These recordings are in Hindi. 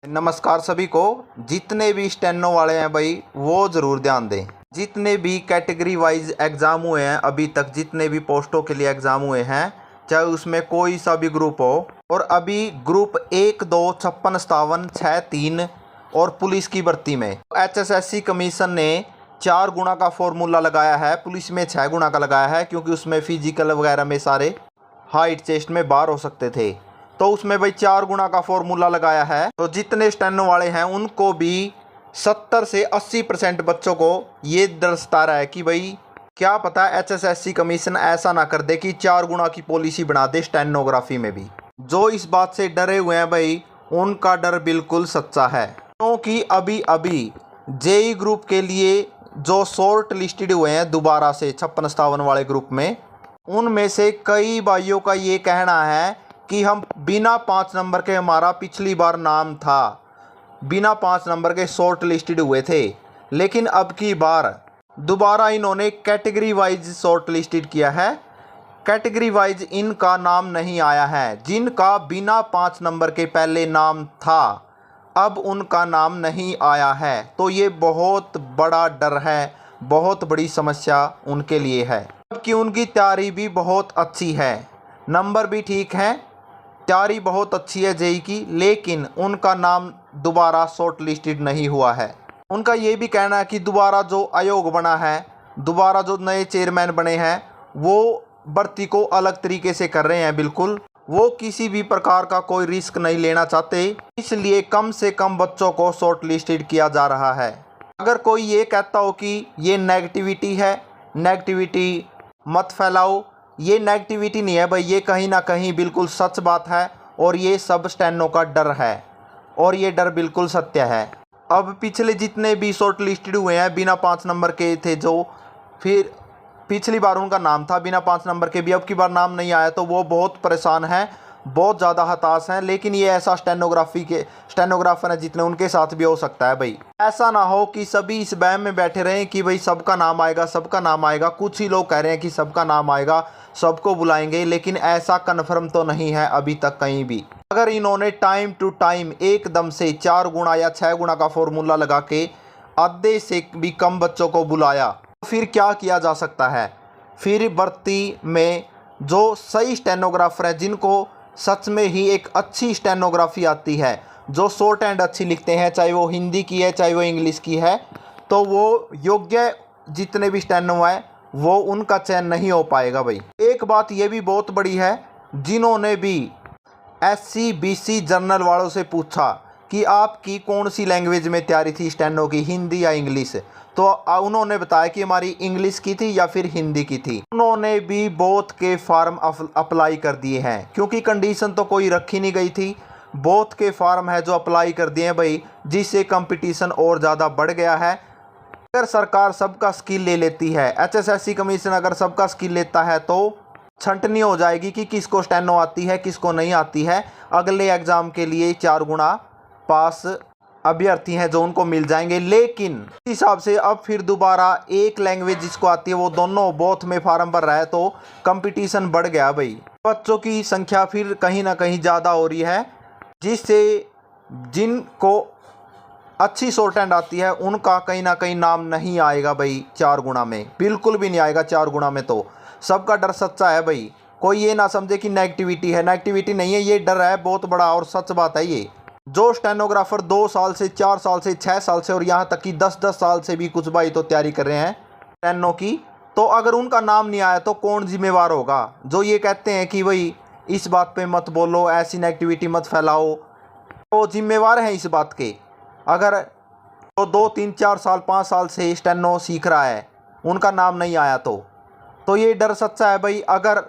नमस्कार सभी को। जितने भी स्टेनो वाले हैं भाई वो ज़रूर ध्यान दें। जितने भी कैटेगरी वाइज एग्ज़ाम हुए हैं अभी तक, जितने भी पोस्टों के लिए एग्ज़ाम हुए हैं, चाहे उसमें कोई सा भी ग्रुप हो, और अभी ग्रुप 1, 2, 56, 57, 6, 3 और पुलिस की भर्ती में HSSC कमीशन ने 4 गुना का फॉर्मूला लगाया है। पुलिस में 6 गुना का लगाया है क्योंकि उसमें फिजिकल वगैरह में सारे हाइट चेस्ट में बाहर हो सकते थे, तो उसमें भाई 4 गुना का फॉर्मूला लगाया है। तो जितने स्टेनो वाले हैं उनको भी 70 से 80% बच्चों को ये डर सता रहा है कि भाई क्या पता HSSC कमीशन ऐसा ना कर दे कि 4 गुना की पॉलिसी बना दे स्टेनोग्राफी में भी। जो इस बात से डरे हुए हैं भाई उनका डर बिल्कुल सच्चा है, क्योंकि अभी अभी जेई ग्रुप के लिए जो शॉर्ट लिस्टेड हुए हैं दोबारा से 56, 57 वाले ग्रुप में, उनमें से कई भाइयों का ये कहना है कि हम बिना 5 नंबर के, हमारा पिछली बार नाम था, बिना 5 नंबर के शॉर्ट लिस्टेड हुए थे, लेकिन अब की बार दोबारा इन्होंने कैटेगरी वाइज शॉर्ट लिस्टेड किया है। कैटेगरी वाइज इनका नाम नहीं आया है। जिनका बिना 5 नंबर के पहले नाम था अब उनका नाम नहीं आया है, तो ये बहुत बड़ा डर है, बहुत बड़ी समस्या उनके लिए है। जबकि उनकी तैयारी भी बहुत अच्छी है, नंबर भी ठीक हैं, तैयारी बहुत अच्छी है जेई की, लेकिन उनका नाम दोबारा शॉर्ट लिस्टेड नहीं हुआ है। उनका ये भी कहना है कि दोबारा जो आयोग बना है, दोबारा जो नए चेयरमैन बने हैं, वो भर्ती को अलग तरीके से कर रहे हैं। बिल्कुल वो किसी भी प्रकार का कोई रिस्क नहीं लेना चाहते, इसलिए कम से कम बच्चों को शॉर्ट लिस्टेड किया जा रहा है। अगर कोई ये कहता हो कि ये नेगेटिविटी है, नेगेटिविटी मत फैलाओ, ये नेगेटिविटी नहीं है भाई, ये कहीं ना कहीं बिल्कुल सच बात है, और ये सब स्टेनो का डर है, और ये डर बिल्कुल सत्य है। अब पिछले जितने भी शॉर्ट लिस्टेड हुए हैं बिना 5 नंबर के थे, जो फिर पिछली बार उनका नाम था बिना 5 नंबर के भी, अब की बार नाम नहीं आया, तो वो बहुत परेशान हैं, बहुत ज़्यादा हताश हैं। लेकिन ये ऐसा स्टेनोग्राफर है जितने, उनके साथ भी हो सकता है भाई। ऐसा ना हो कि सभी इस वहम में बैठे रहें कि भाई सबका नाम आएगा, सबका नाम आएगा। कुछ ही लोग कह रहे हैं कि सबका नाम आएगा, सबको बुलाएंगे, लेकिन ऐसा कन्फर्म तो नहीं है अभी तक कहीं भी। अगर इन्होंने टाइम टू टाइम एकदम से 4 गुना या 6 गुना का फॉर्मूला लगा के आधे से भी कम बच्चों को बुलाया, तो फिर क्या किया जा सकता है? फिर भर्ती में जो सही स्टेनोग्राफर है, जिनको सच में ही एक अच्छी स्टेनोग्राफी आती है, जो शॉर्ट हैंड अच्छी लिखते हैं, चाहे वो हिंदी की है चाहे वो इंग्लिश की है, तो वो योग्य जितने भी स्टेनो है वो उनका चयन नहीं हो पाएगा भाई। एक बात ये भी बहुत बड़ी है, जिन्होंने भी SC BC जनरल वालों से पूछा कि आपकी कौन सी लैंग्वेज में तैयारी थी स्टेनो की, हिंदी या इंग्लिश, तो उन्होंने बताया कि हमारी इंग्लिश की थी या फिर हिंदी की थी। उन्होंने भी बोथ के फार्म अप्लाई कर दिए हैं, क्योंकि कंडीशन तो कोई रखी नहीं गई थी। बोथ के फार्म है जो अप्लाई कर दिए हैं भाई, जिससे कंपटीशन और ज़्यादा बढ़ गया है। अगर सरकार सबका स्किल ले लेती है, HSSC कमीशन अगर सबका स्किल लेता है, तो छंटनी हो जाएगी कि किसको स्टेनो आती है किसको नहीं आती है। अगले एग्ज़ाम के लिए 4 गुना पास अभ्यर्थी हैं जो उनको मिल जाएंगे। लेकिन इस हिसाब से अब फिर दोबारा एक लैंग्वेज जिसको आती है वो दोनों बोथ में फार्म भर रहा है, तो कंपटीशन बढ़ गया भाई। बच्चों की संख्या फिर कहीं ना कहीं ज़्यादा हो रही है, जिससे जिनको अच्छी शॉर्ट हैंड आती है उनका कहीं ना कहीं नाम नहीं आएगा भाई 4 गुना में, बिल्कुल भी नहीं आएगा 4 गुना में। तो सबका डर सच्चा है भाई, कोई ये ना समझे कि नेगेटिविटी है, नेगेटिविटी नहीं है, ये डर है बहुत बड़ा और सच बात है ये। जो स्टेनोग्राफर 2 साल से, 4 साल से, 6 साल से और यहाँ तक कि 10-10 साल से भी कुछ भाई तो तैयारी कर रहे हैं स्टेनो की, तो अगर उनका नाम नहीं आया तो कौन जिम्मेवार होगा? जो ये कहते हैं कि भाई इस बात पे मत बोलो, ऐसी नेगेटिविटी मत फैलाओ, तो जिम्मेवार हैं इस बात के। अगर तो 2, 3, 4 साल, 5 साल से स्टेनो सीख रहा है, उनका नाम नहीं आया, तो ये डर सच्चा है भाई। अगर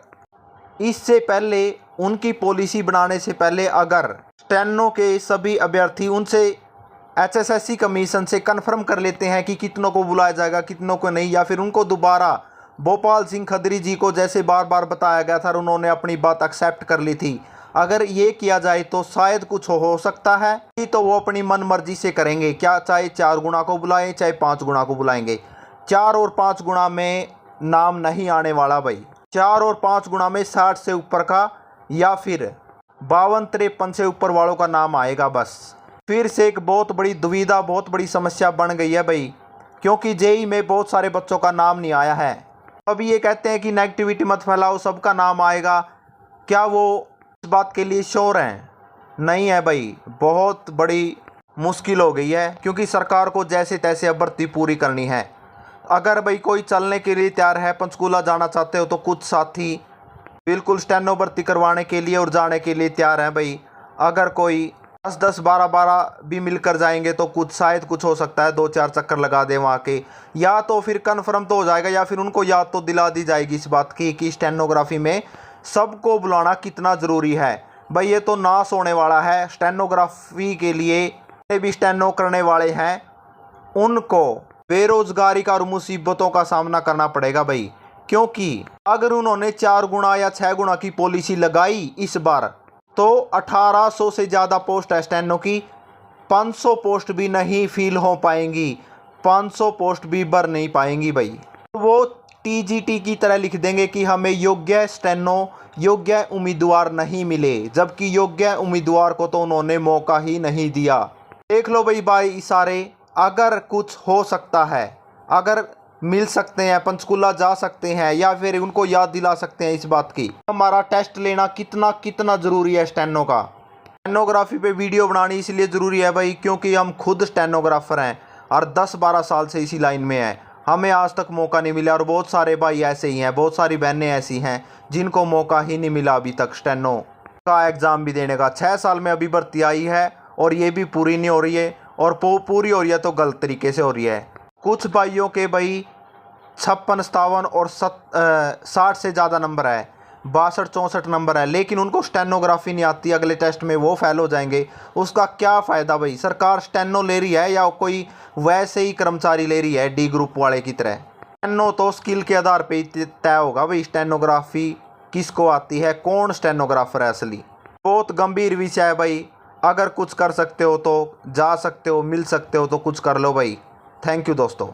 इससे पहले उनकी पॉलिसी बनाने से पहले अगर स्टेनो के सभी अभ्यर्थी उनसे HSSC कमीशन से कन्फर्म कर लेते हैं कि कितनों को बुलाया जाएगा कितनों को नहीं, या फिर उनको दोबारा भोपाल सिंह खदरी जी को जैसे बार बार बताया गया था उन्होंने अपनी बात एक्सेप्ट कर ली थी, अगर ये किया जाए तो शायद कुछ हो सकता है। तो वो अपनी मन मर्जी से करेंगे, क्या चाहे 4 गुना को बुलाएं चाहे 5 गुना को बुलाएंगे। 4 और 5 गुना में नाम नहीं आने वाला भाई। 4 और 5 गुना में 60 से ऊपर का या फिर 52-53 से ऊपर वालों का नाम आएगा बस। फिर से एक बहुत बड़ी दुविधा, बहुत बड़ी समस्या बन गई है भाई, क्योंकि जेई में बहुत सारे बच्चों का नाम नहीं आया है। अभी ये कहते हैं कि नेगेटिविटी मत फैलाओ, सबका नाम आएगा। क्या वो इस बात के लिए श्योर हैं? नहीं है भाई, बहुत बड़ी मुश्किल हो गई है, क्योंकि सरकार को जैसे तैसे अब भर्ती पूरी करनी है। अगर भाई कोई चलने के लिए तैयार है, पंचकूला जाना चाहते हो, तो कुछ साथी बिल्कुल स्टेनो भर्ती करवाने के लिए और जाने के लिए तैयार हैं भाई। अगर कोई 10-10, 12-12 भी मिलकर जाएंगे तो कुछ शायद कुछ हो सकता है, 2-4 चक्कर लगा दें वहाँ के, या तो फिर कन्फर्म तो हो जाएगा, या फिर उनको याद तो दिला दी जाएगी इस बात की कि स्टेनोग्राफी में सबको बुलाना कितना ज़रूरी है। भाई ये तो नाश होने वाला है। स्टेनोग्राफी के लिए भी स्टेनो करने वाले हैं, उनको बेरोजगारी का और मुसीबतों का सामना करना पड़ेगा भाई, क्योंकि अगर उन्होंने 4 गुना या 6 गुना की पॉलिसी लगाई इस बार, तो 1800 से ज़्यादा पोस्ट है स्टेनो की, 500 पोस्ट भी नहीं फिल हो पाएंगी, 500 पोस्ट भी भर नहीं पाएंगी भाई। वो टीजीटी की तरह लिख देंगे कि हमें योग्य स्टेनो, योग्य उम्मीदवार नहीं मिले, जबकि योग्य उम्मीदवार को तो उन्होंने मौका ही नहीं दिया। देख लो भाई सारे, अगर कुछ हो सकता है, अगर मिल सकते हैं, पंचकूला जा सकते हैं, या फिर उनको याद दिला सकते हैं इस बात की, हमारा टेस्ट लेना कितना कितना ज़रूरी है स्टेनो का। स्टेनोग्राफी पे वीडियो बनानी इसलिए ज़रूरी है भाई, क्योंकि हम खुद स्टेनोग्राफर हैं और 10-12 साल से इसी लाइन में हैं, हमें आज तक मौका नहीं मिला। और बहुत सारे भाई ऐसे ही हैं, बहुत सारी बहनें ऐसी हैं जिनको मौका ही नहीं मिला अभी तक स्टेनो का एग्ज़ाम भी देने का। 6 साल में अभी भर्ती आई है और ये भी पूरी नहीं हो रही है, और पूरी हो रही है तो गलत तरीके से हो रही है। कुछ भाइयों के भाई 56, 57 और 60 से ज़्यादा नंबर है, 62, 64 नंबर है, लेकिन उनको स्टेनोग्राफी नहीं आती, अगले टेस्ट में वो फेल हो जाएंगे। उसका क्या फ़ायदा भाई? सरकार स्टेनो ले रही है या कोई वैसे ही कर्मचारी ले रही है डी ग्रुप वाले की तरह? स्टेनो तो स्किल के आधार पे ही तय होगा भाई, स्टेनोग्राफी किसको आती है, कौन स्टेनोग्राफर है असली। बहुत गंभीर विषय है भाई, अगर कुछ कर सकते हो तो जा सकते हो, मिल सकते हो तो कुछ कर लो भाई। थैंक यू दोस्तों।